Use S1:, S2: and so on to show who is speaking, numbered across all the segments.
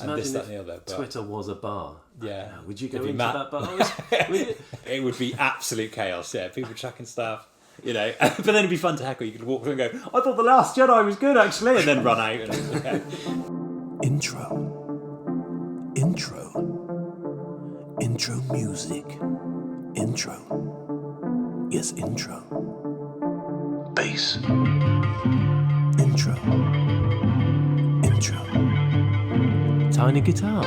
S1: and
S2: Imagine
S1: this, that,
S2: if
S1: and the other. But
S2: Twitter was a bar.
S1: yeah,
S2: Would you go into that bar? Would you?
S1: It would be absolute chaos. Yeah, people chucking stuff. You know, but then it'd be fun to heckle. You could walk through and go, "I thought The Last Jedi was good, actually," and then run out. And, yeah.
S3: Intro music. Intro. Yes, intro. Bass. Intro. Tiny guitar.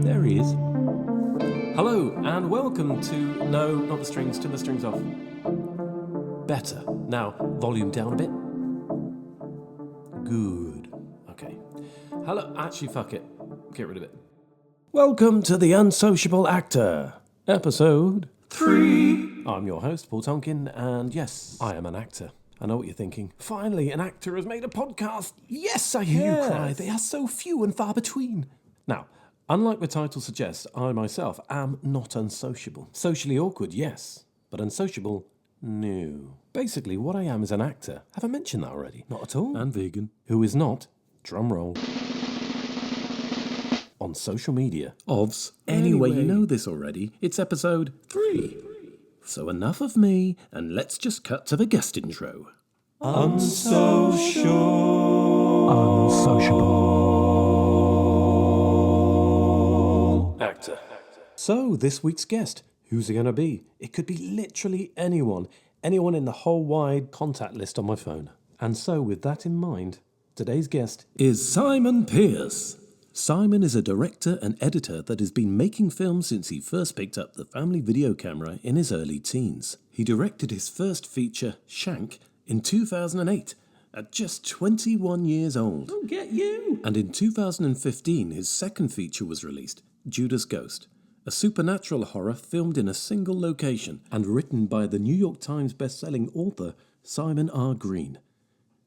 S3: There he is.
S2: Hello and welcome to No, not the strings, to the strings off. Better. Now, volume down a bit. Good. Okay. Hello. Actually, fuck it. Get rid of it. Welcome to the Unsociable Actor, episode 3. I'm your host, Paul Tonkin, and yes, I am an actor. I know what you're thinking. Finally, an actor has made a podcast. Yes, I hear you cry. They are so few and far between. Now, unlike the title suggests, I myself am not unsociable. Socially awkward, yes, but unsociable, no. Basically, what I am is an actor. Have I mentioned that already? Not at all. And vegan. Who is not, drumroll, on social media. Anyway, you know this already. It's episode 3. So enough of me, and let's just cut to the guest intro. Unsociable. Actor. So, this week's guest, who's it going to be? It could be literally anyone. Anyone in the whole wide contact list on my phone. And so, with that in mind, today's guest is Simon Pearce. Simon is a director and editor that has been making films since he first picked up the family video camera in his early teens. He directed his first feature, Shank, in 2008, at just 21 years old. Oh, get you! And in 2015, his second feature was released, Judas Ghost, a supernatural horror filmed in a single location and written by the New York Times best-selling author Simon R. Green.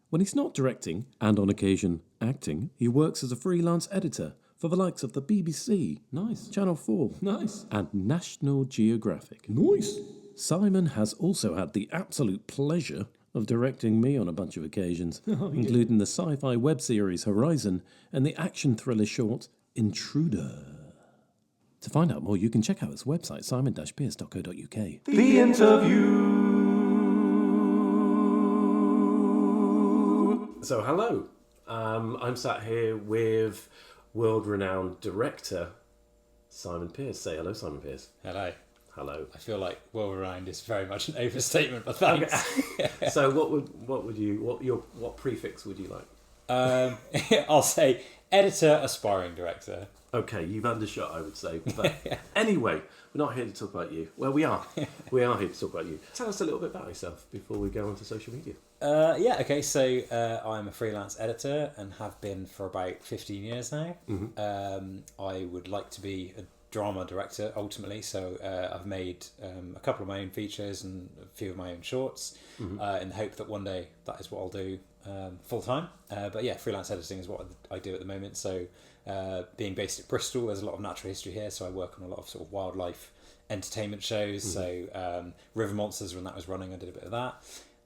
S2: When he's not directing, and on occasion acting, he works as a freelance editor for the likes of the BBC, nice, Channel 4, nice, and National Geographic, nice. Simon has also had the absolute pleasure of directing me on a bunch of occasions, including the sci-fi web series Horizon and the action thriller short Intruder. To find out more, you can check out his website, simon-pearce.co.uk. The interview. So, hello. I'm sat here with world-renowned director Simon Pearce. Say hello, Simon Pearce.
S1: Hello.
S2: Hello.
S1: I feel like well-around is very much an overstatement, but thanks.
S2: Okay. So, what prefix would you like?
S1: I'll say editor, aspiring director.
S2: Okay, you've undershot, I would say. But anyway, we're not here to talk about you. Well, we are. We are here to talk about you. Tell us a little bit about yourself before we go onto social media.
S1: So I'm a freelance editor and have been for about 15 years now. Mm-hmm. I would like to be a drama director ultimately, so I've made a couple of my own features and a few of my own shorts, mm-hmm. In the hope that one day that is what I'll do full time. But yeah, freelance editing is what I do at the moment. So being based at Bristol, there's a lot of natural history here, so I work on a lot of sort of wildlife entertainment shows. Mm-hmm. So River Monsters, when that was running, I did a bit of that.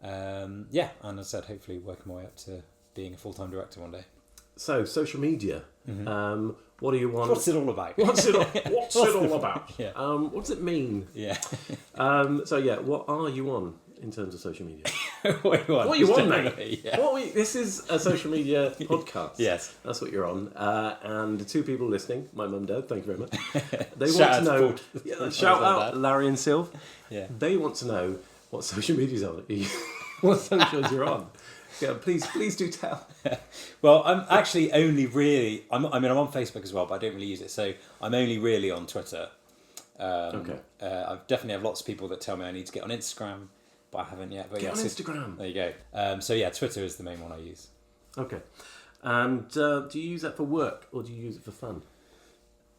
S1: And as I said, hopefully working my way up to being a full-time director one day.
S2: So, social media. Mm-hmm. What do you want?
S1: What's it all about?
S2: What's it all about?
S1: Yeah.
S2: What does it mean?
S1: Yeah.
S2: What are you on in terms of social media?
S1: What are
S2: you on, mate?
S1: Yeah.
S2: This is a social media podcast.
S1: Yes.
S2: That's what you're on. And the two people listening, my mum and dad, thank you very much. They
S1: Shout
S2: want to know. Shout out, Larry and Sylv.
S1: Yeah.
S2: They want to know what social media's on. What socials you're on. Yeah, please do tell.
S1: Well, I'm actually only really... I'm on Facebook as well, but I don't really use it. So I'm only really on Twitter.
S2: Okay.
S1: I definitely have lots of people that tell me I need to get on Instagram, but I haven't yet. But
S2: get on Instagram.
S1: There you go. Twitter is the main one I use.
S2: Okay. And do you use that for work or do you use it for fun?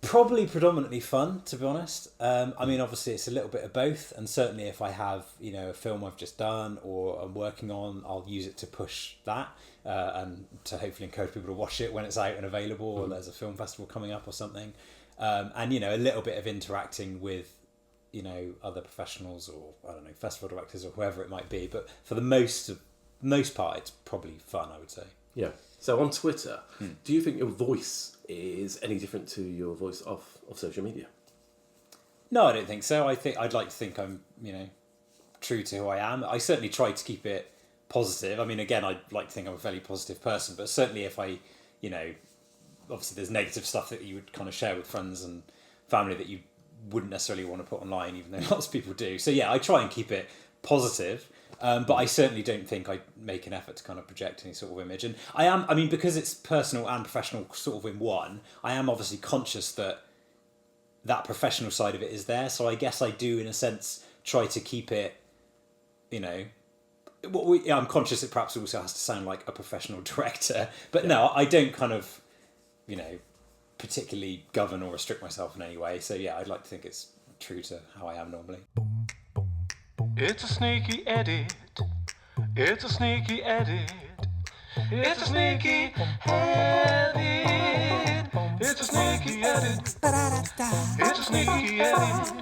S1: Probably predominantly fun, to be honest. Obviously it's a little bit of both, and certainly if I have, a film I've just done or I'm working on, I'll use it to push that and to hopefully encourage people to watch it when it's out and available, or there's a film festival coming up or something. A little bit of interacting with, other professionals or, I don't know, festival directors or whoever it might be. But for the most part, it's probably fun, I would say.
S2: Yeah. So on Twitter, do you think your voice is any different to your voice off of social media?
S1: No, I don't think so. I'd like to think I'm, true to who I am. I certainly try to keep it positive. I mean, again, I'd like to think I'm a fairly positive person, but certainly if I, obviously there's negative stuff that you would kind of share with friends and family that you wouldn't necessarily want to put online, even though lots of people do. So yeah, I try and keep it positive, but I certainly don't think I make an effort to kind of project any sort of image. And because it's personal and professional sort of in one, I am obviously conscious that that professional side of it is there. So I guess I do, in a sense, try to keep it, I'm conscious it perhaps also has to sound like a professional director, but no, I don't kind of, particularly govern or restrict myself in any way. So yeah, I'd like to think it's true to how I am normally.
S3: It's a sneaky edit. It's a sneaky edit. It's a sneaky edit. It's a sneaky edit. It's a sneaky edit.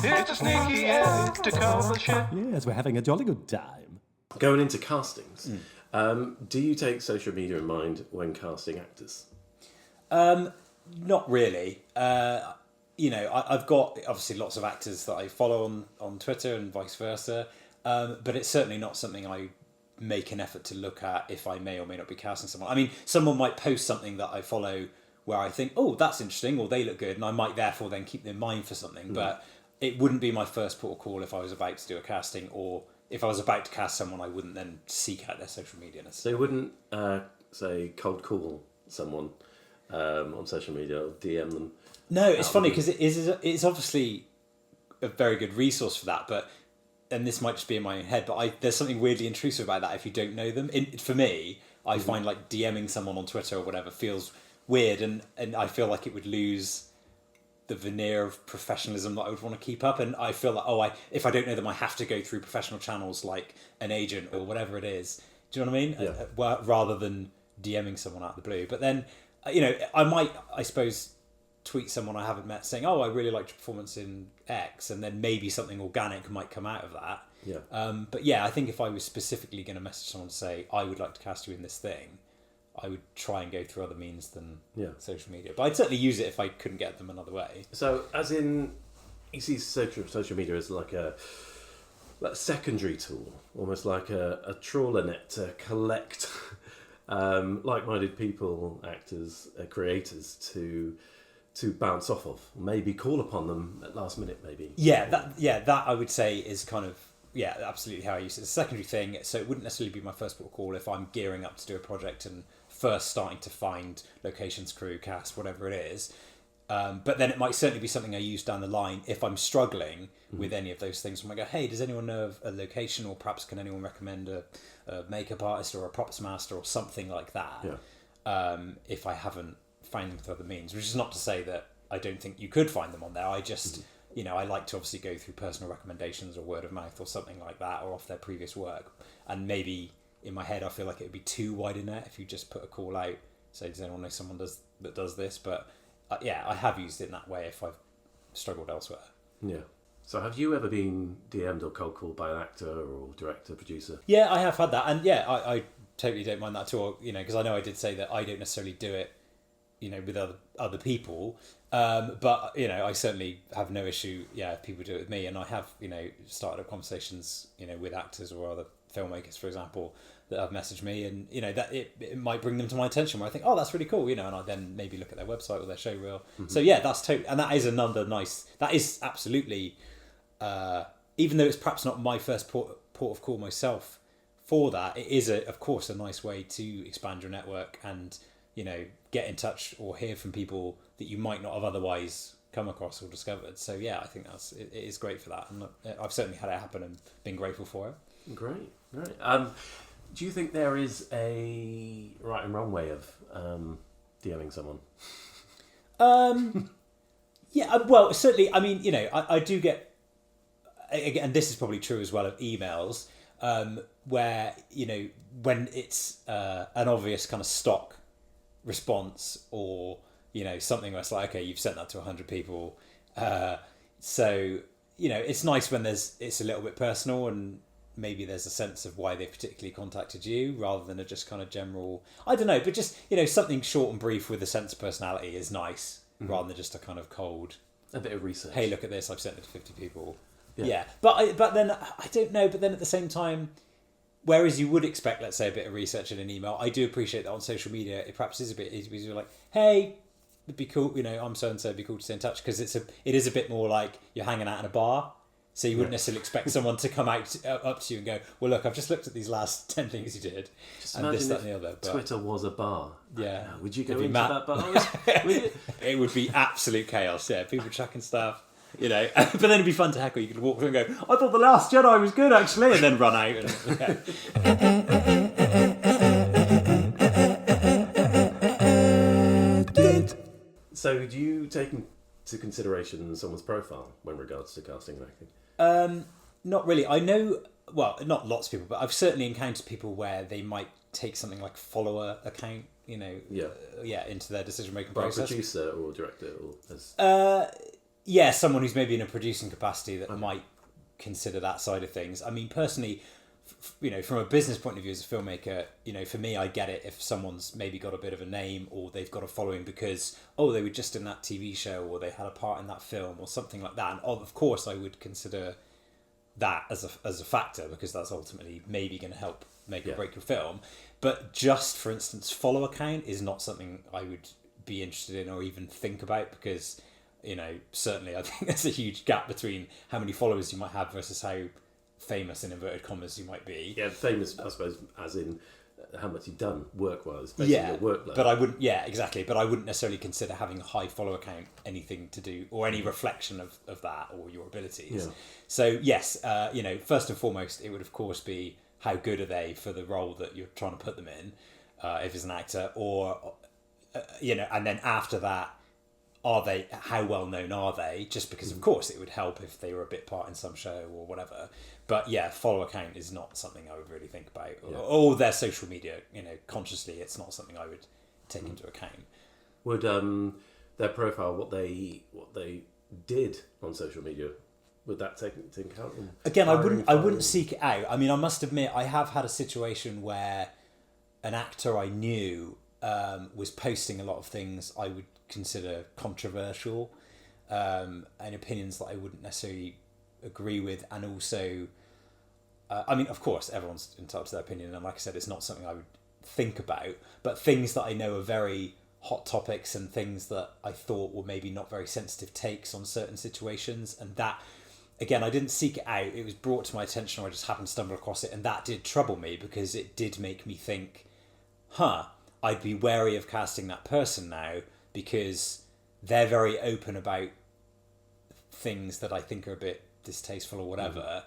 S3: It's a sneaky edit to cover shit.
S2: Yes, we're having a jolly good time. Going into castings, do you take social media in mind when casting actors?
S1: Not really. I've got obviously lots of actors that I follow on Twitter and vice versa, but it's certainly not something I make an effort to look at if I may or may not be casting someone. I mean, someone might post something that I follow where I think, oh, that's interesting, or they look good, and I might therefore then keep them in mind for something, but it wouldn't be my first port of call if I was about to do a casting, or if I was about to cast someone, I wouldn't then seek out their social media.
S2: So you wouldn't, say, cold call someone on social media or DM them?
S1: No, it's funny because it's obviously a very good resource for that, but, and this might just be in my own head, but there's something weirdly intrusive about that if you don't know them. For me, I find like DMing someone on Twitter or whatever feels weird, and I feel like it would lose the veneer of professionalism that I would want to keep up, and I feel like, if I don't know them, I have to go through professional channels like an agent or whatever it is. Do you know what I mean?
S2: Yeah.
S1: Rather than DMing someone out of the blue. But then, I might, I suppose, tweet someone I haven't met saying, oh, I really liked your performance in X, and then maybe something organic might come out of that.
S2: Yeah.
S1: But yeah, I think if I was specifically going to message someone to say, I would like to cast you in this thing, I would try and go through other means than social media. But I'd certainly use it if I couldn't get them another way.
S2: So, as in, you see social media as like a secondary tool, almost like a trawler net to collect like-minded people, actors, creators to bounce off of, maybe call upon them at last minute, maybe.
S1: That I would say is kind of absolutely how I use it. It's a secondary thing, so it wouldn't necessarily be my first port of call if I'm gearing up to do a project and first starting to find locations, crew, cast, whatever it is. But then it might certainly be something I use down the line if I'm struggling with any of those things. I might go, hey, does anyone know of a location, or perhaps can anyone recommend a makeup artist or a props master or something like that? If I haven't find them through other means, which is not to say that I don't think you could find them on there. I just, I like to obviously go through personal recommendations or word of mouth or something like that, or off their previous work. And maybe in my head, I feel like it would be too wide a net if you just put a call out, say, does anyone know someone that does this? But I have used it in that way if I've struggled elsewhere.
S2: Yeah. So have you ever been DM'd or cold called by an actor or director, producer?
S1: Yeah, I have had that. And I totally don't mind that at all, because I know I did say that I don't necessarily do it with other people, but I certainly have no issue if people do it with me, and I have started up conversations with actors or other filmmakers, for example, that have messaged me, and that it might bring them to my attention where I think, oh, that's really cool, and I then maybe look at their website or their show reel. So that's totally, and that is another nice, that is absolutely, even though it's perhaps not my first port of call myself for that, it is of course a nice way to expand your network and get in touch or hear from people that you might not have otherwise come across or discovered. So I think it is great for that, and I've certainly had it happen and been grateful for it.
S2: Great. Do you think there is a right and wrong way of DMing someone?
S1: Well, certainly. I mean, I do get, and this is probably true as well of emails, where when it's an obvious kind of stock response, or something where it's like, okay, you've sent that to 100 people, so it's nice when it's a little bit personal and maybe there's a sense of why they particularly contacted you rather than a just kind of general, I don't know, but just, something short and brief with a sense of personality is nice rather than just a kind of cold,
S2: a bit of research.
S1: Hey, look at this, I've sent it to 50 people. Yeah. But then I don't know, but then at the same time, whereas you would expect, let's say, a bit of research in an email, I do appreciate that on social media it perhaps is a bit easy, because you're like, hey, it'd be cool, I'm so-and-so, it'd be cool to stay in touch, because it is a bit more like you're hanging out in a bar. So you wouldn't necessarily expect someone to come up to you and go, well, look, I've just looked at these last 10 things you did.
S2: Just
S1: and
S2: imagine
S1: this, that, and the other. But
S2: Twitter was a bar.
S1: Yeah.
S2: Would you go into that bar?
S1: It would be absolute chaos, yeah. People chucking stuff, But then it'd be fun to heckle. You could walk through and go, I thought The Last Jedi was good, actually, and then run out.
S2: So do you take into consideration someone's profile when regards to casting and acting?
S1: Not really. I know, well, not lots of people, but I've certainly encountered people where they might take something like follower account, into their decision-making process.
S2: A producer or director?
S1: Someone who's maybe in a producing capacity that might consider that side of things. I mean, personally, from a business point of view as a filmmaker, for me, I get it if someone's maybe got a bit of a name or they've got a following because, they were just in that TV show or they had a part in that film or something like that. And of course, I would consider that as a factor, because that's ultimately maybe going to help make or break your film. But just, for instance, follower count is not something I would be interested in or even think about, because, certainly I think there's a huge gap between how many followers you might have versus how famous, in inverted commas, you might be.
S2: Yeah, famous, I suppose, as in how much you've done work-wise, based on your workload.
S1: But I wouldn't, exactly. But I wouldn't necessarily consider having a high follower count anything to do, or any reflection of that, or your abilities. Yeah. So yes, first and foremost, it would of course be how good are they for the role that you're trying to put them in, if it's an actor, or, and then after that, how well known are they? Just because, of course, it would help if they were a bit part in some show or whatever. But yeah, follower count is not something I would really think about. Yeah. Or their social media, consciously, it's not something I would take into account.
S2: Would their profile, what they did on social media, would that take into account?
S1: Again, I wouldn't seek it out. I mean, I must admit, I have had a situation where an actor I knew was posting a lot of things I would consider controversial, and opinions that I wouldn't necessarily agree with, and also I mean, of course everyone's entitled to their opinion, and like I said, it's not something I would think about, but things that I know are very hot topics and things that I thought were maybe not very sensitive takes on certain situations, and that, again, I didn't seek it out, it was brought to my attention, or I just happened to stumble across it, and that did trouble me, because it did make me think, I'd be wary of casting that person now, because they're very open about things that I think are a bit distasteful or whatever,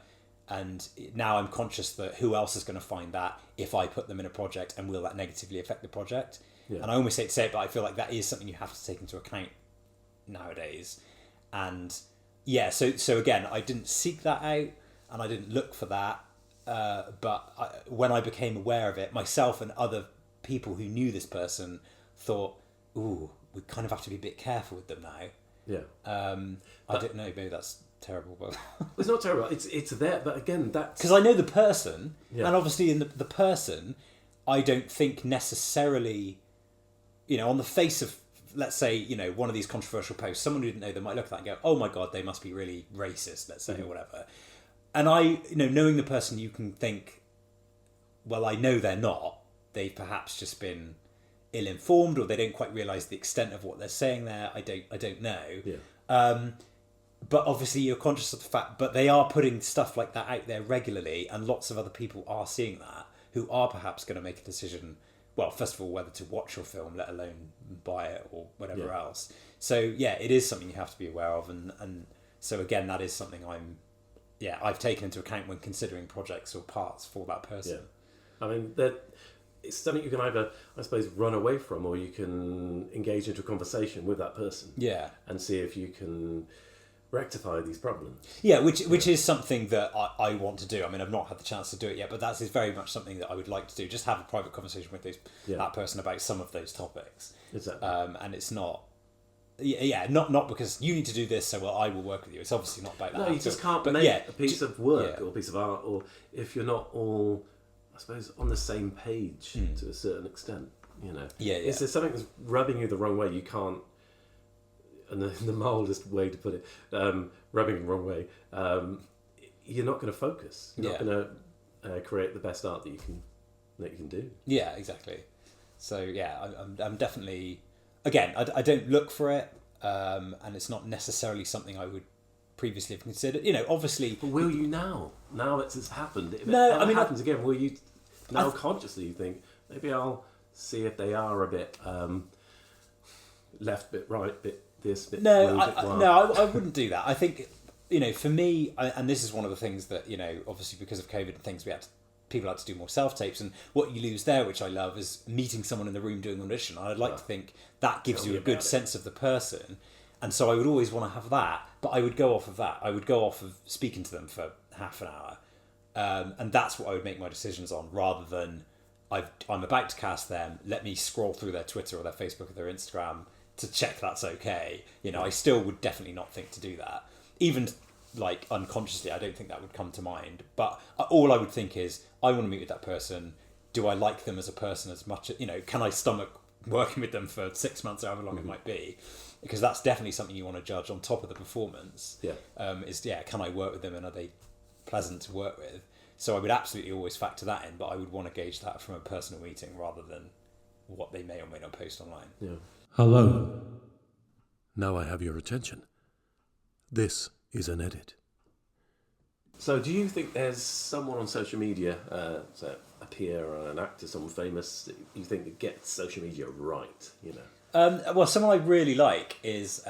S1: and now I'm conscious that who else is going to find that if I put them in a project, and will that negatively affect the project? And I almost hate to say it, but I feel like that is something you have to take into account nowadays. And so again, I didn't seek that out and I didn't look for that, but when I became aware of it, myself and other people who knew this person thought, ooh, we kind of have to be a bit careful with them now. I don't know, maybe that's terrible, but
S2: it's not terrible. It's there, but again, that's
S1: because I know the person, and obviously in the person, I don't think necessarily, on the face of, let's say, one of these controversial posts, someone who didn't know them might look at that and go, "Oh my god, they must be really racist," let's say, or whatever. And I, knowing the person, you can think, well, I know they're not. They've perhaps just been ill-informed, or they don't quite realise the extent of what they're saying there. I don't know. But obviously you're conscious of the fact, but they are putting stuff like that out there regularly, and lots of other people are seeing that, who are perhaps going to make a decision, well, first of all, whether to watch your film, let alone buy it or whatever else. So it is something you have to be aware of, and so again, that is something I've taken into account when considering projects or parts for that person.
S2: I mean, it's something you can either, I suppose, run away from, or you can engage into a conversation with that person. And see if you can rectify these problems.
S1: Which is something that I want to do. I mean, I've not had the chance to do it yet, but that is very much something that I would like to do. Just have a private conversation with that person about some of those topics.
S2: Exactly.
S1: And it's not not because you need to do this, so I will work with you. It's obviously not about that.
S2: No, you just can't make a piece of work or a piece of art, or if you're not all, I suppose, on the same page to a certain extent. If there's something that's rubbing you the wrong way, you can't. And the mildest way to put it, rubbing the wrong way, you're not going to focus. You're not going to create the best art that you can do.
S1: Yeah, exactly. So I'm definitely, again, I don't look for it, and it's not necessarily something I would previously have considered. Obviously.
S2: But will you now? Now that it's happened, if
S1: it
S2: happens again, will you now consciously think maybe I'll see if they are a bit left, bit right, bit this, bit
S1: I wouldn't do that. I think for me, and this is one of the things that obviously because of COVID and things, people had to do more self-tapes, and what you lose there, which I love, is meeting someone in the room doing an audition. I'd like to think that gives you a good sense of the person, and so I would always want to have that, but I would go off of that. I would go off of speaking to them for half an hour, and that's what I would make my decisions on, rather than I'm about to cast them, let me scroll through their Twitter or their Facebook or their Instagram to check that's okay. I still would definitely not think to do that. Even like unconsciously, I don't think that would come to mind. But all I would think is, I want to meet with that person. Do I like them as a person as much? Can I stomach working with them for 6 months, however long it might be? Because that's definitely something you want to judge on top of the performance. Can I work with them, and are they pleasant to work with? So I would absolutely always factor that in, but I would want to gauge that from a personal meeting rather than what they may or may not post online.
S2: Yeah. Hello. Now I have your attention. This is an edit. So do you think there's someone on social media, so a peer or an actor, someone famous, that you think that gets social media right,
S1: Well, someone I really like is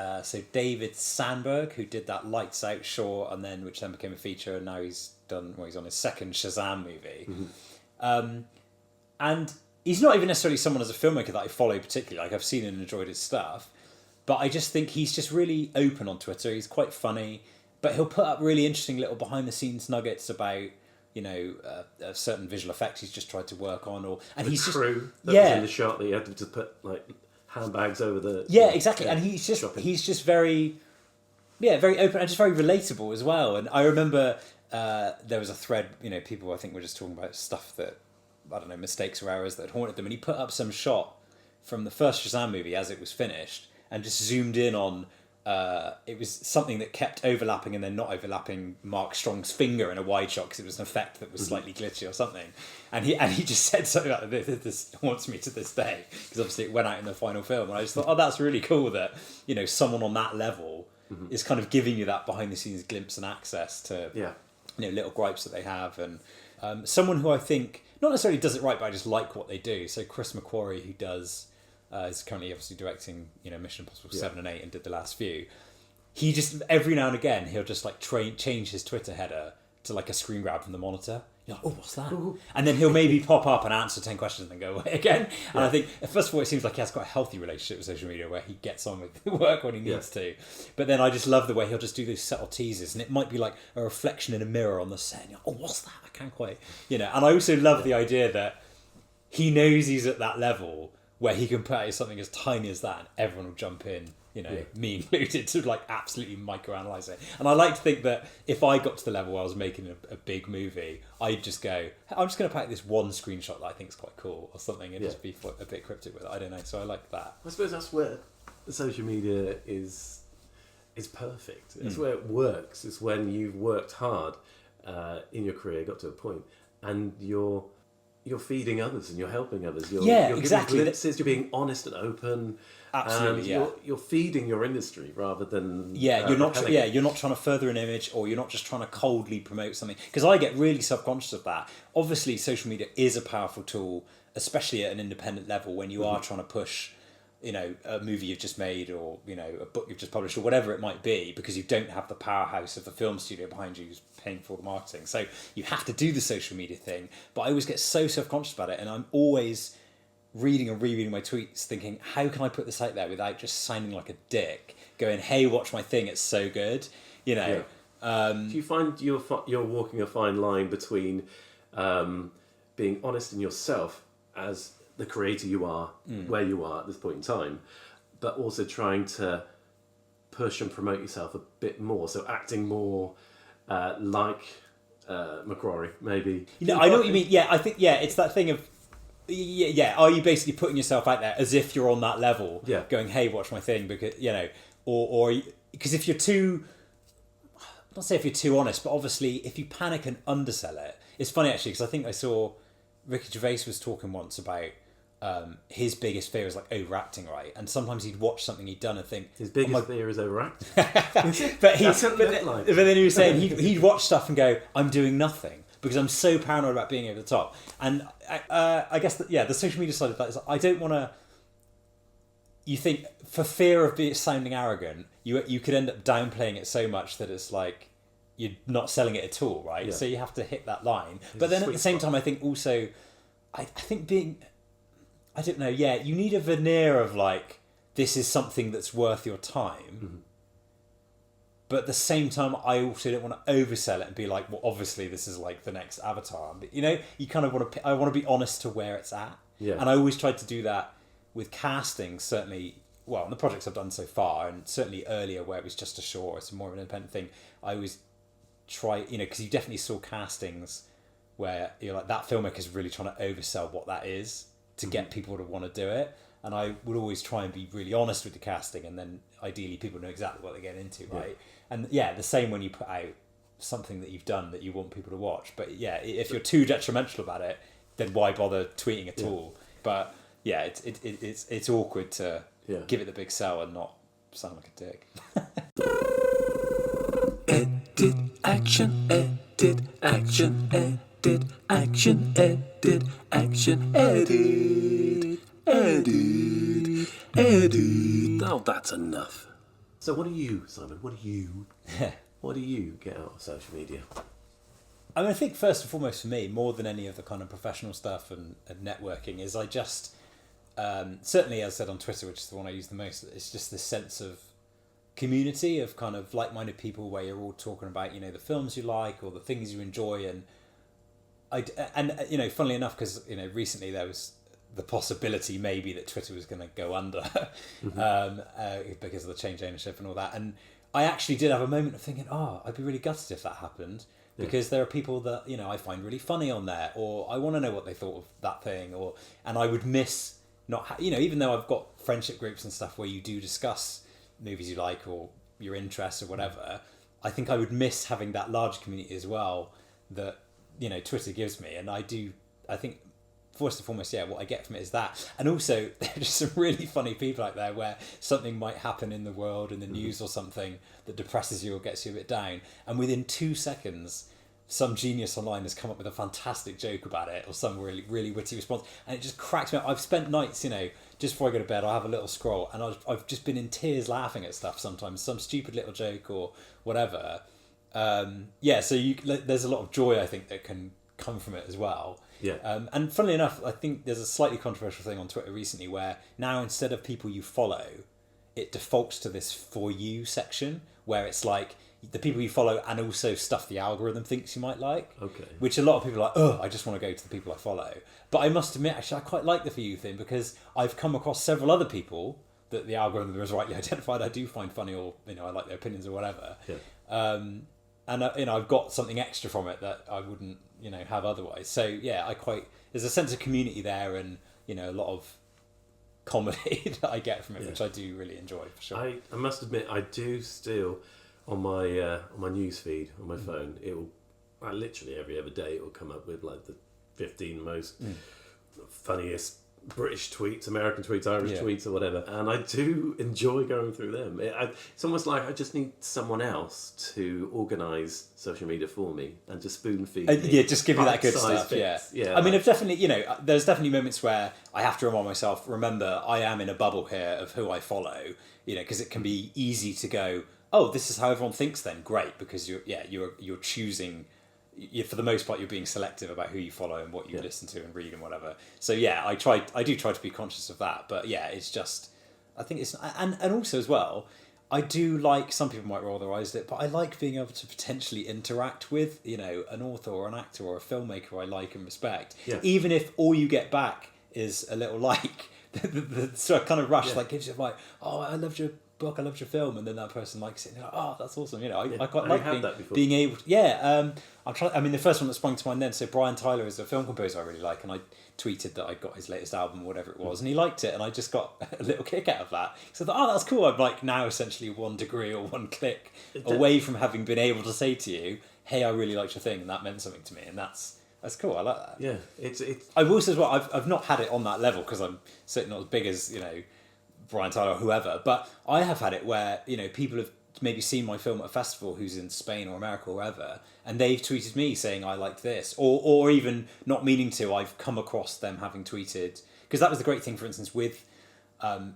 S1: David Sandberg, who did that Lights Out short, and then which then became a feature, and now he's on his second Shazam movie. And he's not even necessarily someone as a filmmaker that I follow particularly. Like, I've seen and enjoyed his stuff, but I just think he's just really open on Twitter. He's quite funny, but he'll put up really interesting little behind the scenes nuggets about certain visual effects he's just tried to work on,
S2: he's crew that was in the shot that he had to put like handbags over the
S1: exactly. And he's just very open and just very relatable as well. And I remember there was a thread, people I think were just talking about stuff that, I don't know, mistakes or errors that had haunted them, and he put up some shot from the first Shazam movie as it was finished and just zoomed in on it was something that kept overlapping and then not overlapping Mark Strong's finger in a wide shot because it was an effect that was slightly glitchy or something, and he just said something like, this haunts me to this day, because obviously it went out in the final film, and I just thought, that's really cool that someone on that level is kind of giving you that behind the scenes glimpse and access to little gripes that they have. And someone who I think not necessarily does it right, but I just like what they do. So Chris McQuarrie, who does is currently obviously directing Mission Impossible 7 and 8 and did the last few. He just every now and again he'll just like change his Twitter header to like a screen grab from the monitor. You're like, oh, what's that? Ooh. And then he'll maybe pop up and answer 10 questions and then go away again. And I think, first of all, it seems like he has quite a healthy relationship with social media where he gets on with work when he needs to. But then I just love the way he'll just do those subtle teases, and it might be like a reflection in a mirror on the set. And you're like, oh, what's that? I can't quite, And I also love the idea that he knows he's at that level where he can put out something as tiny as that and everyone will jump in, me included, to like absolutely microanalyze it. And I like to think that if I got to the level where I was making a big movie, I'd just go, I'm just going to pack this one screenshot that I think is quite cool or something, and just be a bit cryptic with it. I don't know. So I like that.
S2: I suppose that's where social media is perfect. That's where it works. It's when you've worked hard in your career, got to a point, and you're feeding others and you're helping others. You're
S1: exactly.
S2: Giving glimpses, you're being honest and open.
S1: Absolutely,
S2: and you're feeding your industry rather than
S1: you're not trying to further an image, or you're not just trying to coldly promote something. Because I get really self-conscious of that. Obviously, social media is a powerful tool, especially at an independent level when you are trying to push, a movie you've just made, or a book you've just published, or whatever it might be, because you don't have the powerhouse of the film studio behind you who's paying for all the marketing. So you have to do the social media thing. But I always get so self-conscious about it, and I'm always reading and rereading my tweets thinking, how can I put this out there without just sounding like a dick, going, hey, watch my thing, it's so good, Do you find you're walking a fine line between being honest in yourself as the creator you are, where you are at this point in time, but also trying to
S2: push and promote yourself a bit more. So acting more like McCrory, maybe.
S1: I know what you mean. Yeah, I think it's that thing of are you basically putting yourself out there as if you're on that level?
S2: Yeah.
S1: Going, hey, watch my thing, because or because if you're too, not say if you're too honest, but obviously if you panic and undersell it, it's funny actually because I think I saw Ricky Gervais was talking once about his biggest fear is like overacting, right? And sometimes he'd watch something he'd done and think
S2: his biggest fear is overacting.
S1: but then he was saying he'd watch stuff and go, I'm doing nothing because I'm so paranoid about being over the top. And I guess the social media side of that is I don't want to. You think for fear of sounding arrogant, you could end up downplaying it so much that it's like you're not selling it at all, right? Yeah. So you have to hit that line. But then at the same time, I think also, I think being, I don't know, you need a veneer of like, this is something that's worth your time. Mm-hmm. But at the same time, I also don't want to oversell it and be like, well, obviously this is like the next Avatar. But, you kind of want to, I want to be honest to where it's at. Yeah. And I always tried to do that with casting, certainly, well, in the projects I've done so far, and certainly earlier where it was just a short, it's more of an independent thing, I always try, because you definitely saw castings where you're like, that filmmaker's really trying to oversell what that is to get people to want to do it. And I would always try and be really honest with the casting, and then ideally people know exactly what they get into, right? And the same when you put out something that you've done that you want people to watch. But if you're too detrimental about it, then why bother tweeting at all? But it's awkward to give it the big sell and not sound like a dick.
S3: Edit action, edit action, edit action, edit action, edit, edit, edit.
S2: Oh, that's enough. So what do you, Simon, what do you get out of social media?
S1: I mean, I think first and foremost for me, more than any of the kind of professional stuff and networking, is I just, certainly as I said on Twitter, which is the one I use the most, it's just this sense of community of kind of like-minded people where you're all talking about, the films you like or the things you enjoy. And funnily enough, because, recently there was the possibility maybe that Twitter was going to go under because of the change ownership and all that. And I actually did have a moment of thinking, I'd be really gutted if that happened, because there are people that, I find really funny on there, or I want to know what they thought of that thing, and I would miss not, even though I've got friendship groups and stuff where you do discuss movies you like or your interests or whatever, I think I would miss having that large community as well that, Twitter gives me. And I think first and foremost, what I get from it is that. And also, there's just some really funny people out there where something might happen in the world, in the news or something, that depresses you or gets you a bit down. And within 2 seconds, some genius online has come up with a fantastic joke about it, or some really, really witty response. And it just cracks me up. I've spent nights, just before I go to bed, I'll have a little scroll, and I've just been in tears laughing at stuff sometimes, some stupid little joke or whatever. So there's a lot of joy, I think, that can come from it as well. And funnily enough, I think there's a slightly controversial thing on Twitter recently where now instead of people you follow, it defaults to this For You section where it's like the people you follow and also stuff the algorithm thinks you might like. Okay. Which a lot of people are like, I just want to go to the people I follow. But I must admit, actually, I quite like the For You thing because I've come across several other people that the algorithm has rightly identified I do find funny, or I like their opinions or whatever. And I've got something extra from it that I wouldn't have otherwise. So there's a sense of community there, and a lot of comedy that I get from it, which I do really enjoy for sure.
S2: I must admit, I do still on my news feed on my phone, it will literally every other day it will come up with like the 15 most funniest British tweets, American tweets, Irish tweets, or whatever, and I do enjoy going through them. It's almost like I just need someone else to organise social media for me and to spoon feed me.
S1: Just give you that good stuff. I mean, I've definitely, there's definitely moments where I have to remind myself, remember, I am in a bubble here of who I follow. Because it can be easy to go, this is how everyone thinks. Then great, because you're choosing. For the most part, you're being selective about who you follow and what you listen to and read and whatever. So I do try to be conscious of that. But it's just, I think it's, and also as well, I do like, some people might roll their eyes at it, but I like being able to potentially interact with, an author or an actor or a filmmaker I like and respect. Even if all you get back is a little like, the sort of kind of rush, like gives you like, I loved your book, I loved your film, and then that person likes it, and you're like, oh, that's awesome. You know, I quite
S2: I
S1: like
S2: had that before.
S1: being able to, I'm trying. I mean, the first one that sprung to mind then. So Brian Tyler is a film composer I really like, and I tweeted that I got his latest album, whatever it was, and he liked it, and I just got a little kick out of that. So I thought, oh, that's cool. I'm like now essentially 1 degree or 1 click away from having been able to say to you, hey, I really liked your thing, and that meant something to me, and that's cool. I like that.
S2: Yeah, it's.
S1: I will say as well, I've not had it on that level because I'm certainly not as big as, you know, Brian Tyler or whoever, but I have had it where, you know, people have maybe seen my film at a festival who's in Spain or America or wherever, and they've tweeted me saying I liked this, or even not meaning to, I've come across them having tweeted, because that was the great thing, for instance, with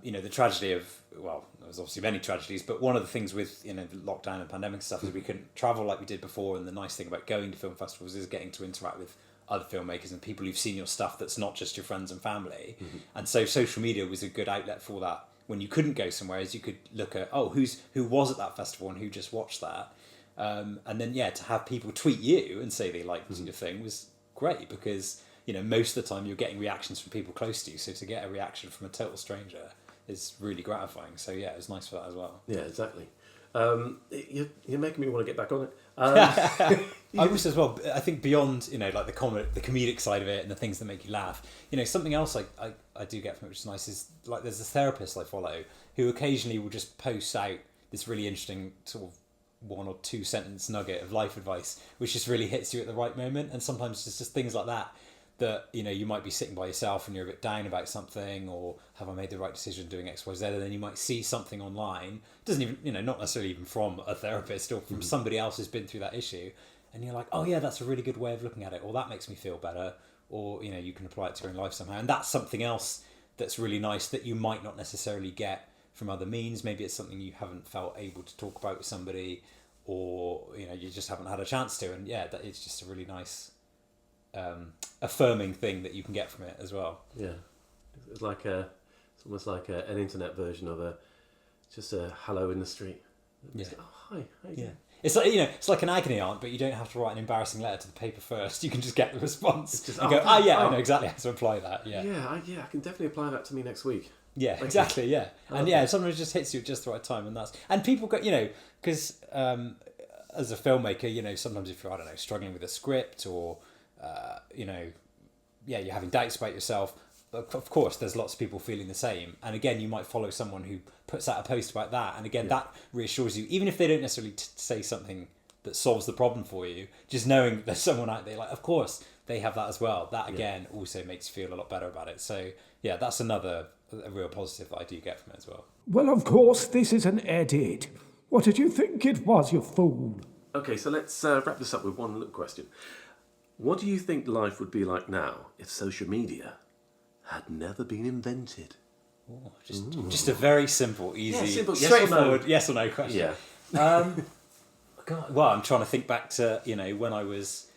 S1: you know, the tragedy of, well, there was obviously many tragedies, but one of the things with, you know, the lockdown and pandemic stuff is we couldn't travel like we did before, and the nice thing about going to film festivals is getting to interact with other filmmakers and people who've seen your stuff that's not just your friends and family. And so social media was a good outlet for that. When you couldn't go somewhere, as you could look at, oh, who was at that festival and who just watched that, and then to have people tweet you and say they liked your thing was great, because, you know, most of the time you're getting reactions from people close to you, so to get a reaction from a total stranger is really gratifying. So yeah, it was nice for that as well.
S2: Yeah, exactly. You're making me want to get back on it.
S1: I wish as well, I think beyond, you know, like the comedic side of it and the things that make you laugh, you know, something else I do get from it, which is nice, is like there's a therapist I follow who occasionally will just post out this really interesting sort of 1 or 2 sentence nugget of life advice, which just really hits you at the right moment. And sometimes it's just things like that, you know, you might be sitting by yourself and you're a bit down about something, or have I made the right decision doing X, Y, Z, and then you might see something online, doesn't even, you know, not necessarily even from a therapist or from somebody else who's been through that issue, and you're like, oh yeah, that's a really good way of looking at it, or that makes me feel better, or, you know, you can apply it to your own life somehow. And that's something else that's really nice that you might not necessarily get from other means. Maybe it's something you haven't felt able to talk about with somebody, or, you know, you just haven't had a chance to, and yeah, that it's just a really nice affirming thing that you can get from it as well.
S2: Yeah, it's like it's almost like an internet version of just a hello in the street.
S1: Yeah.
S2: Oh, hi.
S1: Yeah. It's like, you know, it's like an agony aunt, but you don't have to write an embarrassing letter to the paper first. You can just get the response.
S2: It's just,
S1: I know exactly how to apply that. Yeah.
S2: I can definitely apply that to me next week.
S1: Yeah, exactly. Yeah, and sometimes it just hits you at just the right time, and people go, you know, because as a filmmaker, you know, sometimes if you're, I don't know, struggling with a script, or you know, you're having doubts about yourself, of course there's lots of people feeling the same, and again, you might follow someone who puts out a post about that, and again, that reassures you, even if they don't necessarily say something that solves the problem for you, just knowing there's someone out there, like, of course they have that as well, that again also makes you feel a lot better about it. So yeah, that's a real positive that I do get from it as well.
S4: Well, of course, this is an edit. What did you think it was, you fool?
S2: Okay, so let's wrap this up with one little question. What do you think life would be like now if social media had never been invented?
S1: Ooh, just a very simple, easy,
S2: simple,
S1: straightforward yes or no question.
S2: Yeah.
S1: God, well, I'm trying to think back to, you know, when I was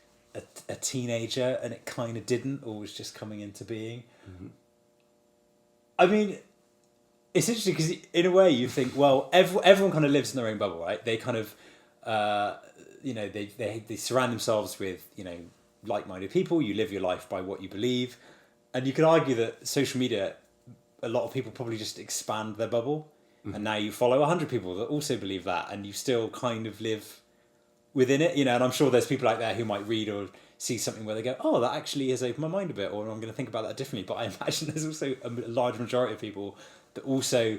S1: a teenager and it kind of didn't, or was just coming into being. I mean, it's interesting because in a way you think, well, everyone kind of lives in their own bubble, right? They kind of, you know, they surround themselves with, you know, like-minded people. You live your life by what you believe, and you can argue that social media, a lot of people probably just expand their bubble, and now you follow 100 people that also believe that, and you still kind of live within it, you know. And I'm sure there's people out there who might read or see something where they go, oh, that actually has opened my mind a bit, or I'm going to think about that differently. But I imagine there's also a large majority of people that also,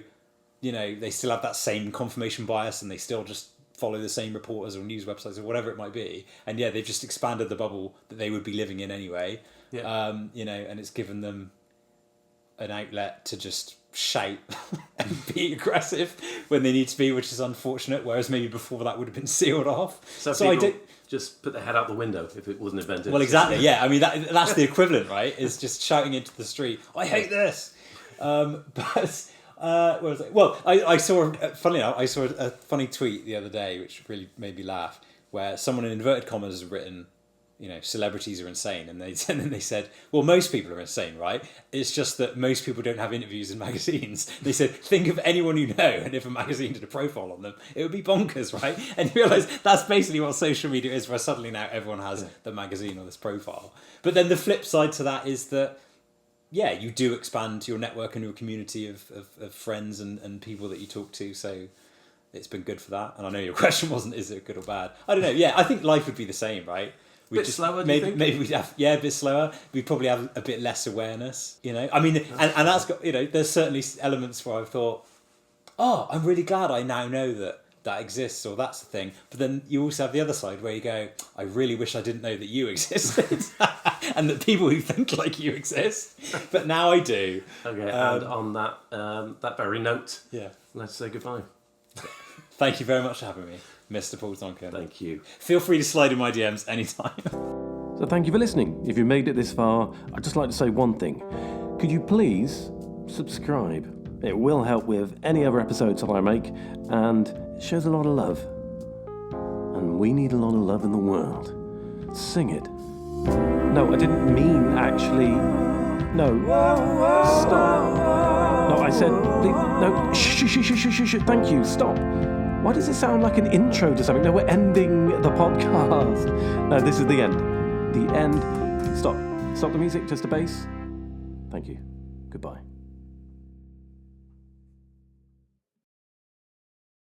S1: you know, they still have that same confirmation bias, and they still just follow the same reporters or news websites or whatever it might be, and they've just expanded the bubble that they would be living in anyway. You know, and it's given them an outlet to just shout and be aggressive when they need to be, which is unfortunate, whereas maybe before that would have been sealed off.
S2: So people I did just put their head out the window if it wasn't invented.
S1: Well, exactly, yeah. I mean, that's the equivalent, right? Is just shouting into the street, I hate this. But what was it? Well, I saw, funnily enough, I saw a funny tweet the other day, which really made me laugh, where someone in inverted commas has written, you know, celebrities are insane, and then they said, well, most people are insane, right? It's just that most people don't have interviews in magazines. They said, think of anyone you know, and if a magazine did a profile on them, it would be bonkers, right? And you realise that's basically what social media is, where suddenly now everyone has the magazine or this profile. But then the flip side to that is that you do expand your network and your community of friends and people that you talk to. So it's been good for that. And I know your question wasn't, is it good or bad? I don't know. Yeah, I think life would be the same, right?
S2: Bit slower, do you think?
S1: Maybe we'd have, a bit slower. We'd probably have a bit less awareness, you know? I mean, and that's got, you know, there's certainly elements where I've thought, oh, I'm really glad I now know that exists, or that's the thing. But then you also have the other side where you go, I really wish I didn't know that you existed and that people who think like you exist. But now I do.
S2: Okay, and on that very note, let's say goodbye.
S1: Thank you very much for having me, Mr. Paul Tonkin.
S2: Thank you.
S1: Feel free to slide in my DMs anytime.
S2: So thank you for listening. If you made it this far, I'd just like to say one thing. Could you please subscribe? It will help with any other episodes that I make, and it shows a lot of love. And we need a lot of love in the world. Sing it. No, I didn't mean actually. No. Stop. No, I said. No. Shh. Thank you. Stop. Why does it sound like an intro to something? No, we're ending the podcast. No, this is the end. The end. Stop. Stop the music, just the bass. Thank you. Goodbye.